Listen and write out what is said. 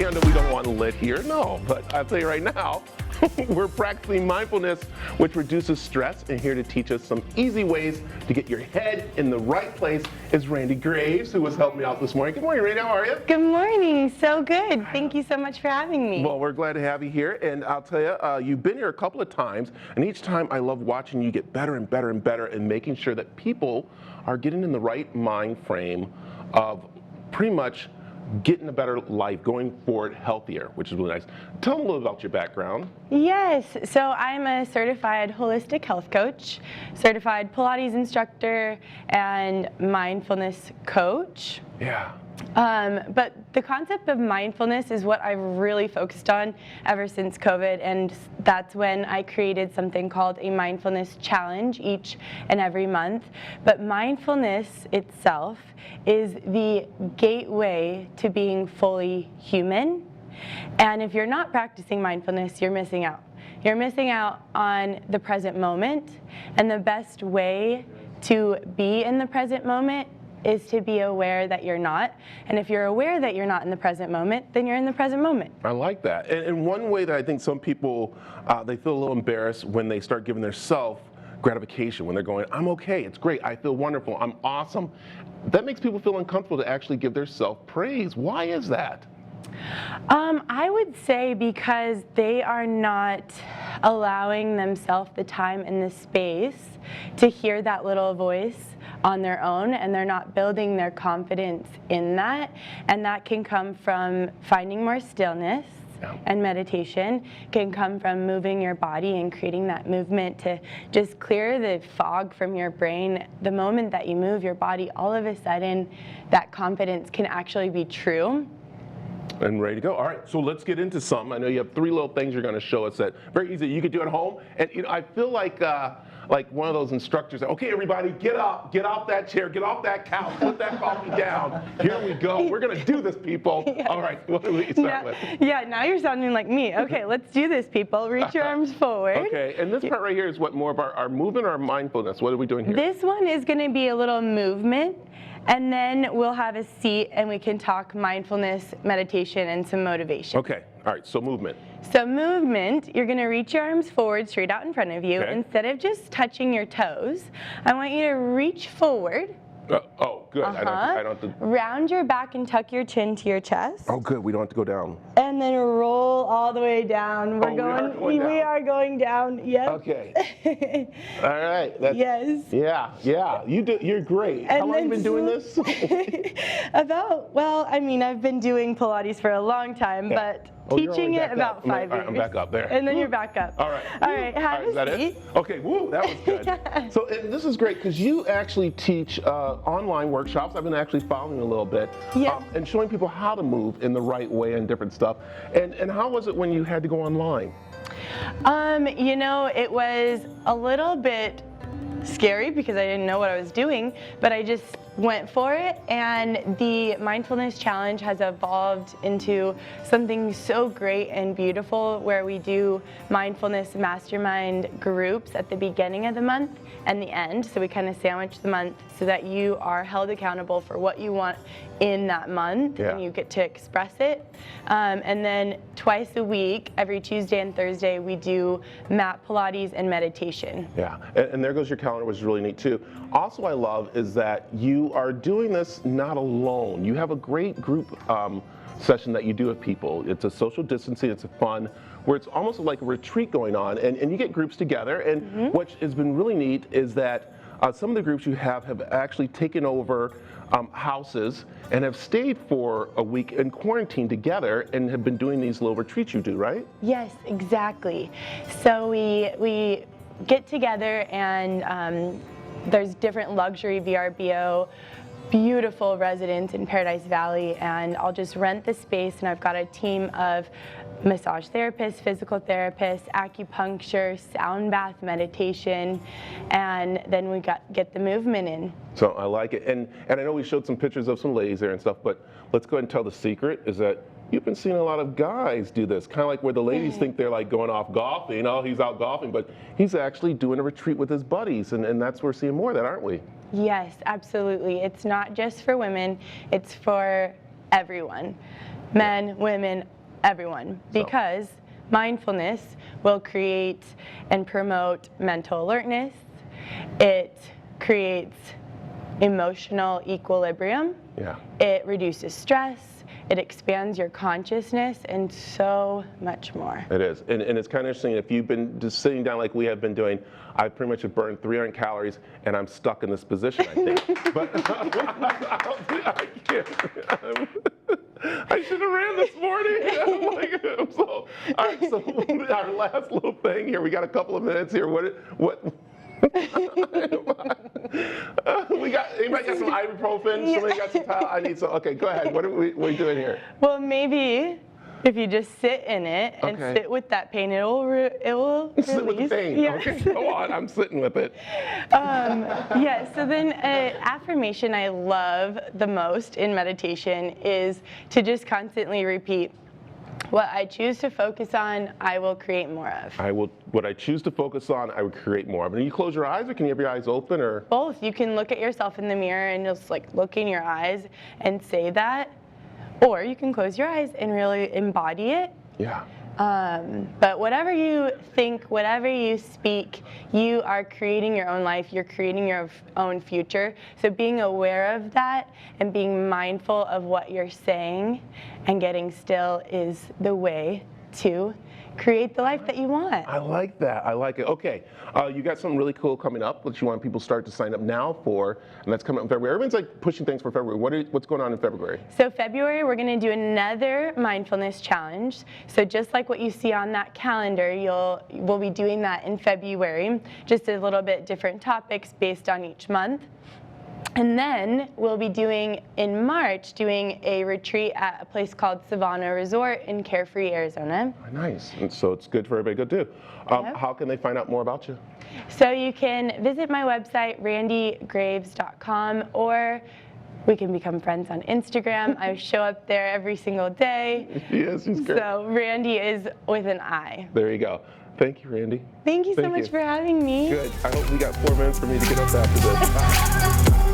candle we don't want lit here. No, but I'll tell you right now, we're practicing mindfulness, which reduces stress, and here to teach us some easy ways to get your head in the right place is Randi Graves, who was helping me out this morning. Good morning, Randi. How are you? Good morning. So good. Thank you so much for having me. Well, we're glad to have you here, and I'll tell you, you've been here a couple of times, and each time I love watching you get better and better and better and making sure that people are getting in the right mind frame of pretty much getting a better life, going forward healthier, which is really nice. Tell them a little about your background. Yes, so I'm a certified holistic health coach, certified Pilates instructor, and mindfulness coach. Yeah. But the concept of mindfulness is what I've really focused on ever since COVID, and that's when I created something called a mindfulness challenge each and every month. But mindfulness itself is the gateway to being fully human. And if you're not practicing mindfulness, you're missing out. You're missing out on the present moment, and the best way to be in the present moment is to be aware that you're not. And if you're aware that you're not in the present moment, then you're in the present moment. I like that. And one way that I think some people, they feel a little embarrassed when they start giving their self gratification, when they're going, I'm okay, it's great, I feel wonderful, I'm awesome. That makes people feel uncomfortable to actually give their self praise. Why is that? I would say because they are not allowing themselves the time and the space to hear that little voice on their own, and they're not building their confidence in that. And that can come from finding more stillness. Yeah. And meditation can come from moving your body and creating that movement to just clear the fog from your brain. The moment that you move your body, all of a sudden that confidence can actually be true. And ready to go. All right, so let's get into some. I know you have 3 little things you're going to show us that very easy you could do at home. And you know, I feel like one of those instructors that, okay, everybody, get up, get off that chair, get off that couch, put that coffee down. Here we go. We're going to do this, people. Yes. All right, what do we start with? Yeah, now you're sounding like me. Okay, let's do this, people. Reach your arms forward. Okay, and this part right here is what more of our movement or our mindfulness? What are we doing here? This one is going to be a little movement. And then we'll have a seat and we can talk mindfulness, meditation, and some motivation. Okay, all right, so movement. So movement, you're gonna reach your arms forward straight out in front of you. Okay. Instead of just touching your toes, I want you to reach forward. Oh, good. I don't have to. Round your back and tuck your chin to your chest. Oh, good. We don't have to go down. And then roll all the way down. We are going down. Yep. Okay. All right. Yes. Yeah. You're great. And how long have you been doing this? Well, I mean, I've been doing Pilates for a long time, but teaching it about 5 years. I'm back up there. And then you're back up. All right. All right. Have a seat. Okay. Woo. That was good. Yeah. So and this is great because you actually teach online workshops. I've been actually following a little bit. Yeah. And showing people how to move in the right way and different stuff. And how was it when you had to go online? You know, it was a little bit scary because I didn't know what I was doing, but I just went for it, and the mindfulness challenge has evolved into something so great and beautiful where we do mindfulness mastermind groups at the beginning of the month and the end. So we kind of sandwich the month so that you are held accountable for what you want in that month, and you get to express it. And then twice a week, every Tuesday and Thursday, we do mat Pilates and meditation. Yeah, and there goes your calendar, which is really neat too. Also, I love is that you are doing this not alone. You have a great group session that you do with people. It's a social distancing, it's a fun, where it's almost like a retreat going on, and you get groups together. And what has been really neat is that some of the groups you have actually taken over houses and have stayed for a week in quarantine together and have been doing these little retreats you do, right? Yes, exactly. So we get together, and there's different luxury VRBO, beautiful residence in Paradise Valley, and I'll just rent the space, and I've got a team of massage therapists, physical therapists, acupuncture, sound bath, meditation, and then we get the movement in. So I like it, and I know we showed some pictures of some ladies there and stuff, but let's go ahead and tell the secret is that you've been seeing a lot of guys do this, kind of like where the ladies think they're like going off golfing, oh, he's out golfing, but he's actually doing a retreat with his buddies, and that's where we're seeing more of that, aren't we? Yes, absolutely. It's not just for women, it's for everyone, men, women, everyone, because mindfulness will create and promote mental alertness. It creates emotional equilibrium. Yeah. It reduces stress. It expands your consciousness and so much more. It is. And it's kind of interesting. If you've been just sitting down like we have been doing, I pretty much have burned 300 calories and I'm stuck in this position, I think. But I can't. I should have ran this morning. I'm like, so, all right, so our last little thing here, we got a couple of minutes here. What we got, anybody got some ibuprofen? Somebody got some towel? I need some. Okay, go ahead. What are we doing here? Well, maybe if you just sit in it and sit with that pain, it will release. Sit with the pain. Yes. Okay, go on. I'm sitting with it. Yeah, so then affirmation I love the most in meditation is to just constantly repeat, what I choose to focus on, I will create more of. What I choose to focus on, I would create more of. And you close your eyes, or can you have your eyes open, or? Both. You can look at yourself in the mirror and just like look in your eyes and say that, or you can close your eyes and really embody it. Yeah. But whatever you think, whatever you speak, you are creating your own life, you're creating your own future. So being aware of that and being mindful of what you're saying and getting still is the way to create the life that you want. I like that. I like it. Okay, you got something really cool coming up that you want people to start to sign up now for, and that's coming up in February. Everyone's like pushing things for February. What's going on in February? So February, we're going to do another mindfulness challenge. So just like what you see on that calendar, we'll be doing that in February, just a little bit different topics based on each month. And then we'll be in March, doing a retreat at a place called Savannah Resort in Carefree, Arizona. Oh, nice. And so it's good for everybody to go do. Yep. How can they find out more about you? So you can visit my website, randigraves.com, or we can become friends on Instagram. I show up there every single day. Yes, she's great. So Randi is with an I. There you go. Thank you, Randi. Thank you so much for having me. Good. I hope we got 4 minutes for me to get up after this.